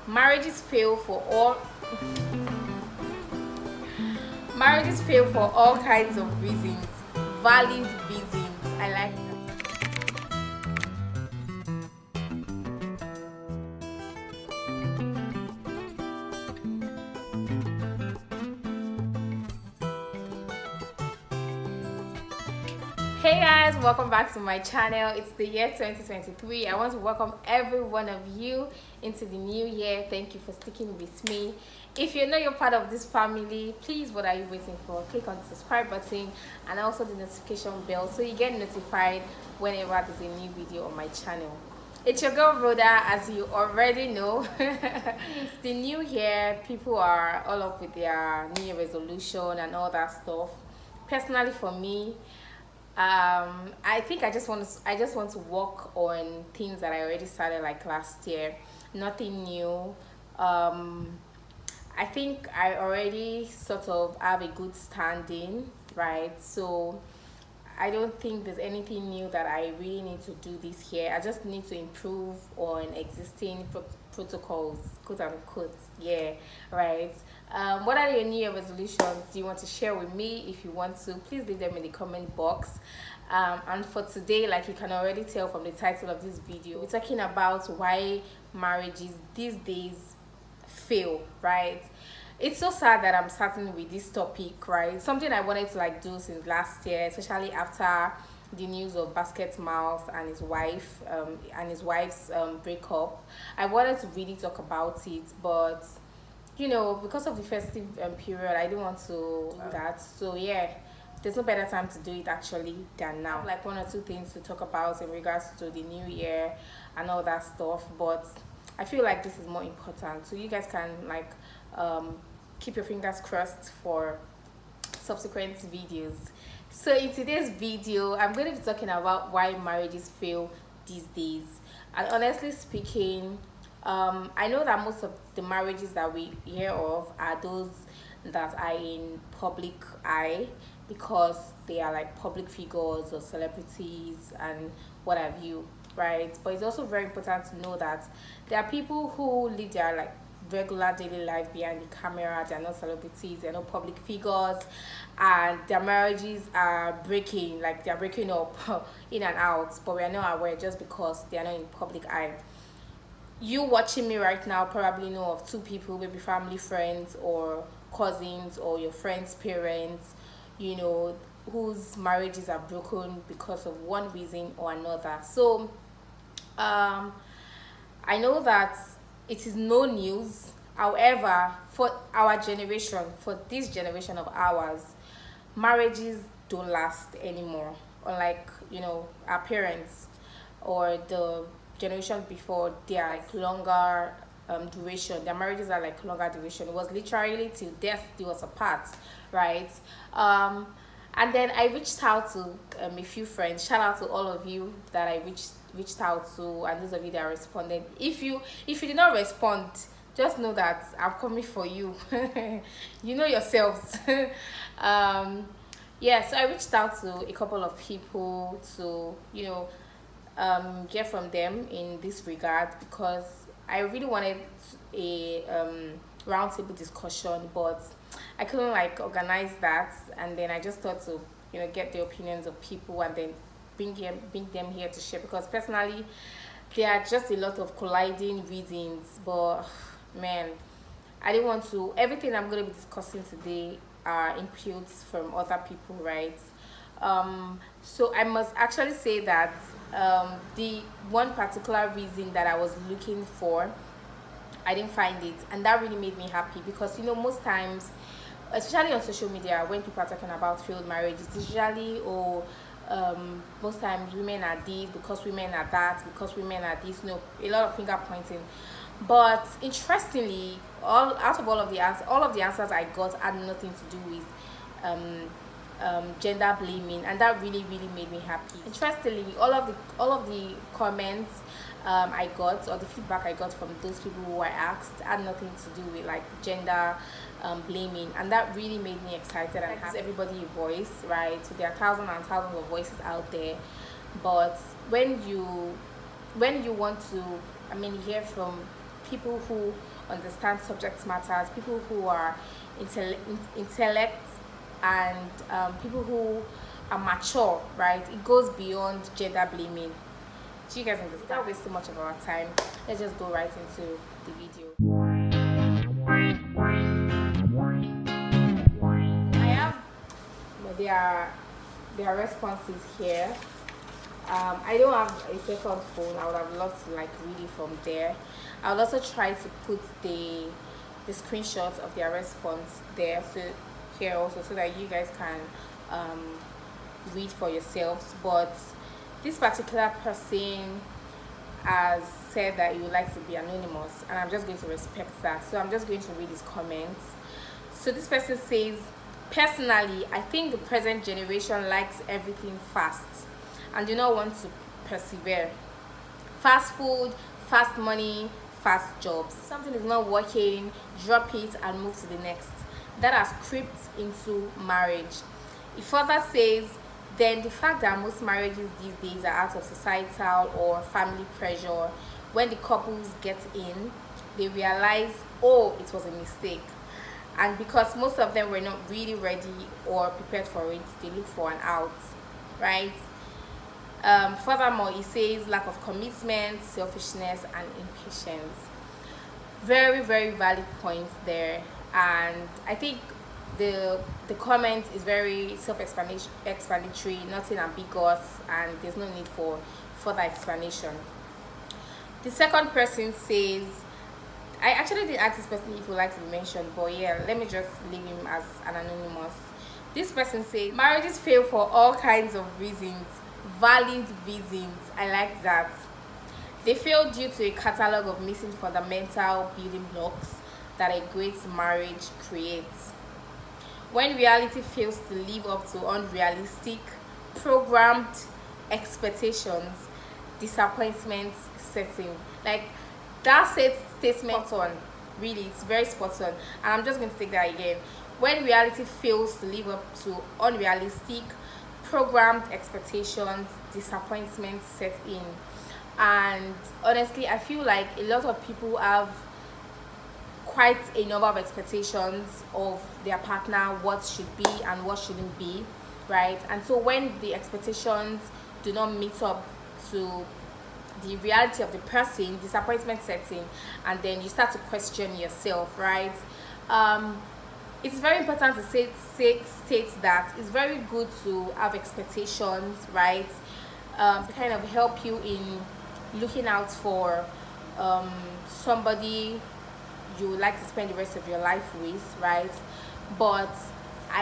Marriages fail for all marriages fail for all kinds of reasons, valid reasons. I like that. Hey guys, welcome back to my channel. It's the year 2023. I want to welcome every one of you into the new year. Thank you for sticking with me. If you know you're part of this family, please, what are you waiting for? Click on the subscribe button and also the notification bell so you get notified whenever there's a new video on my channel. It's your girl Rhoda, as you already know. It's the new year. People are all up with their new year resolution and all that stuff. Personally, for me, I think I just want to work on things that I already started like last year. Nothing new. um I think I already sort of have a good standing, right? So I don't think there's anything new that I really need to do this year. I just need to improve on existing protocols, quote unquote. Yeah, right. What are your New Year resolutions? Do you want to share with me? If you want to, please leave them in the comment box. And for today, like you can already tell from the title of this video, we're talking about why marriages these days fail, right? It's so sad that I'm starting with this topic, right? Something I wanted to like do since last year, especially after the news of Basket Mouth and his wife's breakup. I wanted to really talk about it, but because of the festive period, I didn't want to do that. So yeah, there's no better time to do it actually than now. Like one or two things to talk about in regards to the new year and all that stuff, but I feel like this is more important. So you guys can like um, keep your fingers crossed for subsequent videos. So in today's video, I'm going to be talking about why marriages fail these days. And honestly speaking, I know that most of the marriages that we hear of are those that are in public eye because they are like public figures or celebrities and what have you, right? But it's also very important to know that there are people who live their like regular daily life behind the camera. They're not celebrities, they're not public figures, and their marriages are breaking, like they're breaking up in and out, but we are not aware just because they are not in public eye. You watching me right now probably know of two people, maybe family friends or cousins or your friends' parents, you know, whose marriages are broken because of one reason or another. So um I know that it is no news. However, for our generation, for this generation of ours, marriages don't last anymore. Unlike, our parents or the generation before, they are like longer duration. Their marriages are like longer duration. It was literally till death do us apart, right? Um, and then I reached out to a few friends. Shout out to all of you that I reached out to, and those of you that responded. If you did not respond, just know that I'm coming for you. You know yourselves. um, yeah, so I reached out to a couple of people to get from them in this regard because I really wanted a roundtable discussion, but I couldn't like organize that, and then I just thought to get the opinions of people and then bring them here to share because personally there are just a lot of colliding reasons, but man, I didn't want to. Everything I'm going to be discussing today are inputs from other people, right? So I must actually say that the one particular reason that I was looking for, I didn't find it, and that really made me happy because most times, especially on social media, when people are talking about failed marriages, it's usually most times women are this because women are that because women are this. A lot of finger pointing. But interestingly, all of the answers I got had nothing to do with um, gender blaming, and that really really made me happy. Interestingly, all of the comments I got, or the feedback I got from those people who I asked, had nothing to do with like gender blaming, and that really made me excited and gives everybody a voice, right? So there are thousands and thousands of voices out there, but when you want to, hear from people who understand subject matters, people who are intellect, and people who are mature, right? It goes beyond gender blaming. Do you guys understand? Without wasting much of our time, let's just go right into the video. I have their responses here. I don't have a second phone. I would have loved to like read it from there. I would also try to put the screenshots of their response there, so here also, so that you guys can read for yourselves. But this particular person has said that he would like to be anonymous, and I'm just going to respect that. So I'm just going to read his comments. So this person says, personally, I think the present generation likes everything fast and do not want to persevere. Fast food, fast money, fast jobs. Something is not working, drop it and move to the next. That has crept into marriage. He further says, then the fact that most marriages these days are out of societal or family pressure, when the couples get in, they realize, oh, it was a mistake. And because most of them were not really ready or prepared for it, they look for an out, right? Furthermore, he says lack of commitment, selfishness, and impatience. Very, very valid points there. And I think the comment is very self-explanatory, nothing ambiguous, and there's no need for further explanation. The second person says, I actually did ask this person if he would like to be mentioned, but yeah, let me just leave him as an anonymous. This person says, marriages fail for all kinds of reasons, valid reasons. I like that. They fail due to a catalog of missing fundamental building blocks that a great marriage creates. When reality fails to live up to unrealistic, programmed expectations, disappointments set in. Like, that statement on, really, it's very spot on, and I'm just going to take that again. When reality fails to live up to unrealistic, programmed expectations, disappointments set in. And honestly, I feel like a lot of people have quite a number of expectations of their partner, what should be and what shouldn't be, right? And so when the expectations do not meet up to the reality of the person, disappointment sets in, and then you start to question yourself, right? It's very important to state that it's very good to have expectations, right? To kind of help you in looking out for somebody you would like to spend the rest of your life with, right? But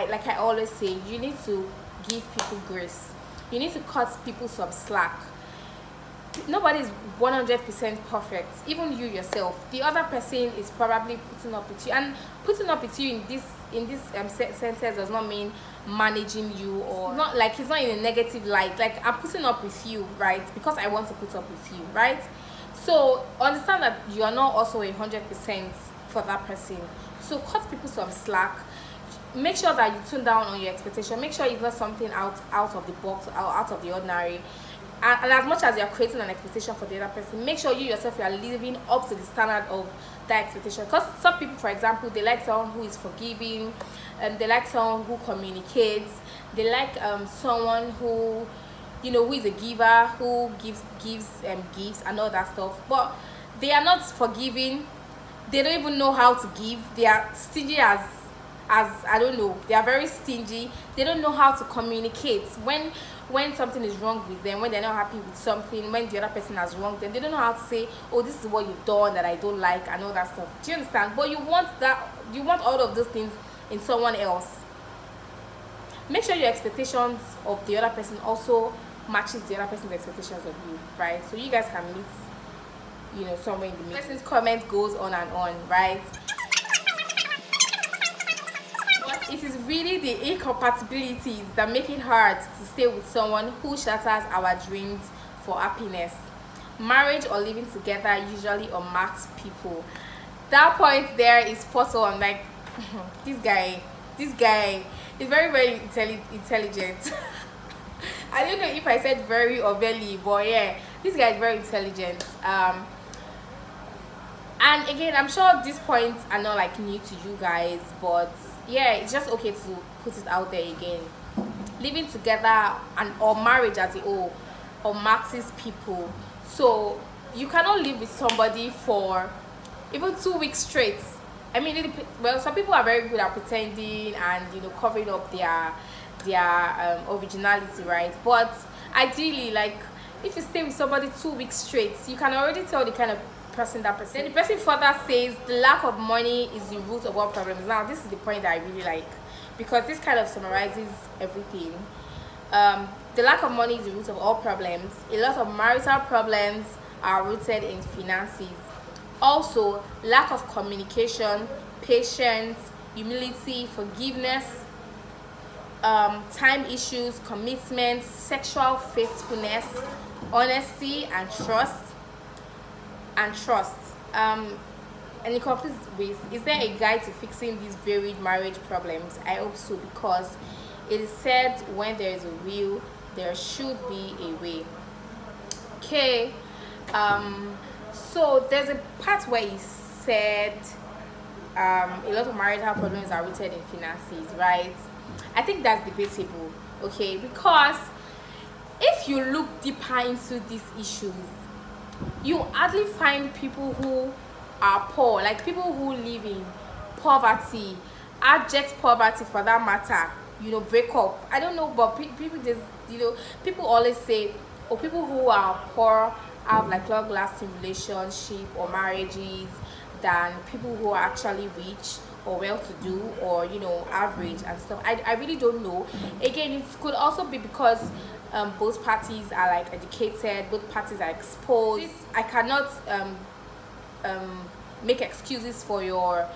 like I always say, you need to give people grace. You need to cut people some slack. Nobody is 100% perfect, even you yourself. The other person is probably putting up with you, and putting up with you in this sentence does not mean managing you, or not like it's not in a negative light. Like, I'm putting up with you, right, because I want to put up with you, right? So understand that you are not also 100% for that person. So cut people some slack. Make sure that you tune down on your expectation. Make sure it's not something out of the box or out of the ordinary. And as much as you're creating an expectation for the other person, make sure you yourself are living up to the standard of that expectation. Because some people, for example, they like someone who is forgiving, they like someone who communicates, they like someone who, you know, who is a giver, who gives gifts and all that stuff. But they are not forgiving. They don't even know how to give. They are stingy as I don't know. They are very stingy. They don't know how to communicate when something is wrong with them, when they're not happy with something, when the other person has wronged them. They don't know how to say, oh, this is what you've done that I don't like, and all that stuff. Do you understand? But you want all of those things in someone else. Make sure your expectations of the other person also matches the other person's expectations of you, right? So you guys can meet, you know, somewhere in the middle. Person's comment goes on and on, right? It is really the incompatibilities that make it hard to stay with someone who shatters our dreams for happiness. Marriage or living together usually unmarks people. That point there is spot on. Like, this guy is very, very intelligent. I don't know if I said very or very, but yeah, this guy is very intelligent. And again, I'm sure these points are not like new to you guys, but yeah, it's just okay to put it out there again. Living together and or marriage as a whole or maxes people. So you cannot live with somebody for even 2 weeks straight. I mean, well, some people are very good at pretending and covering up their originality, right? But ideally, like, if you stay with somebody 2 weeks straight, you can already tell the kind of person that person. Then the person further says the lack of money is the root of all problems. Now, this is the point that I really like, because this kind of summarizes everything. The lack of money is the root of all problems. A lot of marital problems are rooted in finances. Also, lack of communication, patience, humility, forgiveness, time issues, commitment, sexual faithfulness, honesty, and trust. And it concludes with, is there a guide to fixing these varied marriage problems? I hope so, because it is said when there is a will, there should be a way. Okay. So there's a part where he said a lot of marital problems are rooted in finances, right? I think that's debatable, okay? Because if you look deeper into these issues, you hardly find people who are poor, like people who live in poverty, abject poverty for that matter, break up. I don't know, but people just, people always say, or people who are poor have like long-lasting relationship or marriages than people who are actually rich or well-to-do or average and stuff. I really don't know. Again, it could also be because both parties are like educated, both parties are exposed. I cannot make excuses for your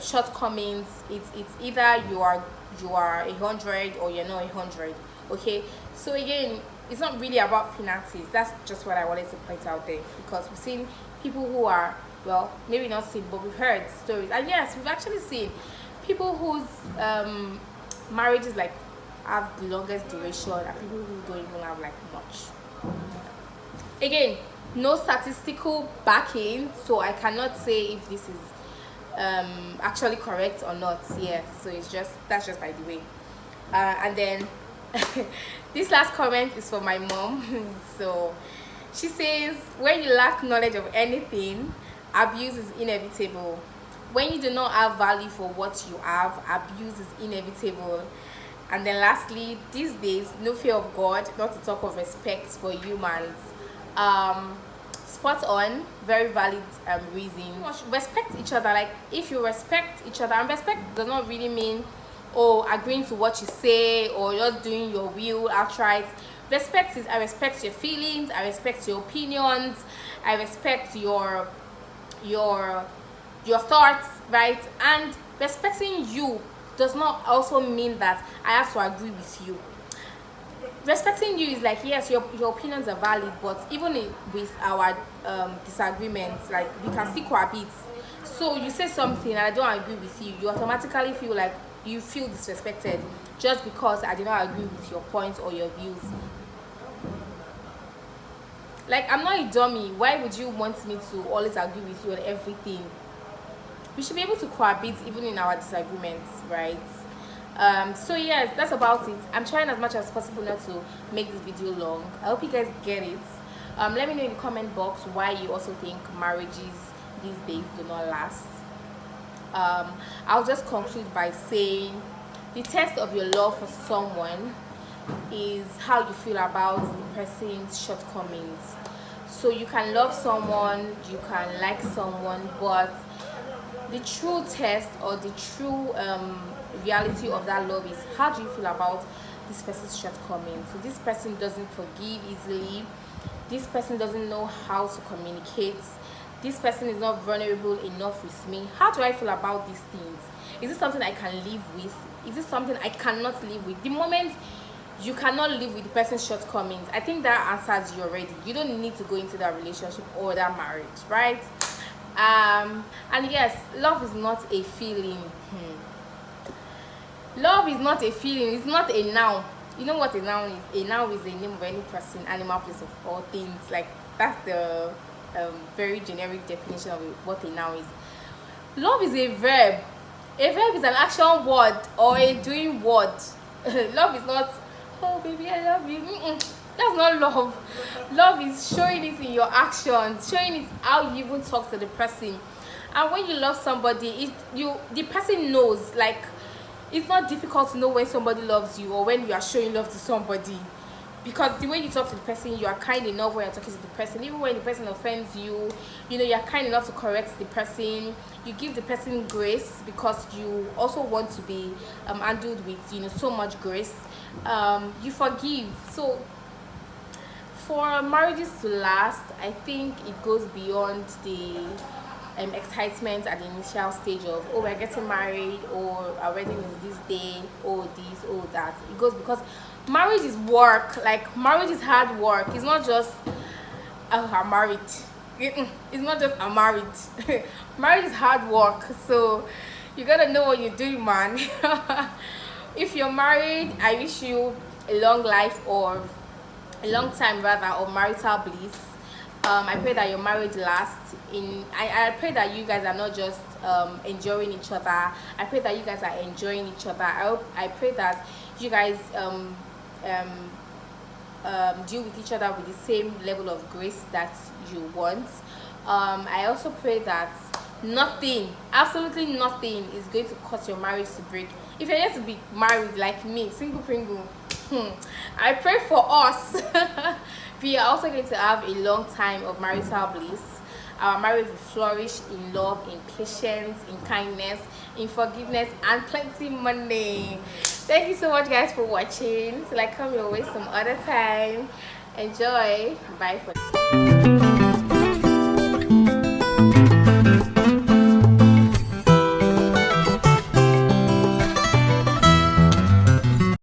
shortcomings. It's either you are 100 or you're not 100. Okay, so again, it's not really about finances. That's just what I wanted to point out there, because we've seen people who are, well, maybe not seen, but we've heard stories, and yes, we've actually seen people whose marriages like have the longest duration, and people who don't even have like much. Again, no statistical backing, so I cannot say if this is actually correct or not. Yeah, so that's just by the way. And then this last comment is for my mom. So she says, when you lack knowledge of anything, abuse is inevitable. When you do not have value for what you have, abuse is inevitable. And then lastly, these days, no fear of God, not to talk of respect for humans. Spot on, very valid reason. Respect each other. Like, if you respect each other, and respect does not really mean agreeing to what you say or just doing your will outright. Respect is, I respect your feelings, I respect your opinions, I respect your thoughts, right? And respecting you does not also mean that I have to agree with you. Respecting you is like, yes, your opinions are valid, but even with our disagreements, like, we can still cohabit. So you say something and I don't agree with you, you automatically feel like you feel disrespected just because I did not agree with your points or your views. Like, I'm not a dummy. Why would you want me to always agree with you on everything? We should be able to cohabit even in our disagreements, right? So yes, that's about it. I'm trying as much as possible not to make this video long. I hope you guys get it. Let me know in the comment box why you also think marriages these days do not last. I'll just conclude by saying the test of your love for someone is how you feel about the person's shortcomings. So you can love someone, you can like someone, but the true test or the true reality of that love is, how do you feel about this person's shortcomings? So this person doesn't forgive easily, this person doesn't know how to communicate, this person is not vulnerable enough with me. How do I feel about these things? Is this something I can live with? Is this something I cannot live with? The moment you cannot live with the person's shortcomings, I think that answers you already. You don't need to go into that relationship or that marriage, right? And yes, love is not a feeling. Love is not a feeling. It's not a noun. You know what a noun is? A noun is the name of any person, animal, place, of all things. Like, that's the very generic definition of what a noun is. Love is a verb. A verb is an action word or a doing word. Love is not, oh baby, I love you. That's not love. Love is showing it in your actions, showing it how you even talk to the person. And when you love somebody, the person knows. Like, it's not difficult to know when somebody loves you or when you are showing love to somebody, because the way you talk to the person, you are kind enough when you're talking to the person. Even when the person offends you, you're kind enough to correct the person. You give the person grace because you also want to be handled with so much grace. You forgive. So for marriages to last, I think it goes beyond the excitement at the initial stage of, oh, we're getting married, or our wedding is this day, or this, or that. It goes because marriage is work. Like, marriage is hard work. It's not just, oh, I'm married. It's not just I'm married. Marriage is hard work. So you gotta know what you're doing, man. If you're married, I wish you a long life, or a long time rather, of marital bliss. I pray that your marriage lasts. I pray that you guys are not just enjoying each other. I pray that you guys are enjoying each other. I pray that you guys deal with each other with the same level of grace that you want. I also pray that nothing, absolutely nothing, is going to cause your marriage to break. If you're yet to be married like me, single pringle, I pray for us. We are also going to have a long time of marital bliss. Our marriage will flourish in love, in patience, in kindness, in forgiveness, and plenty money. Thank you so much, guys, for watching. Till I come your way some other time. Enjoy. Bye for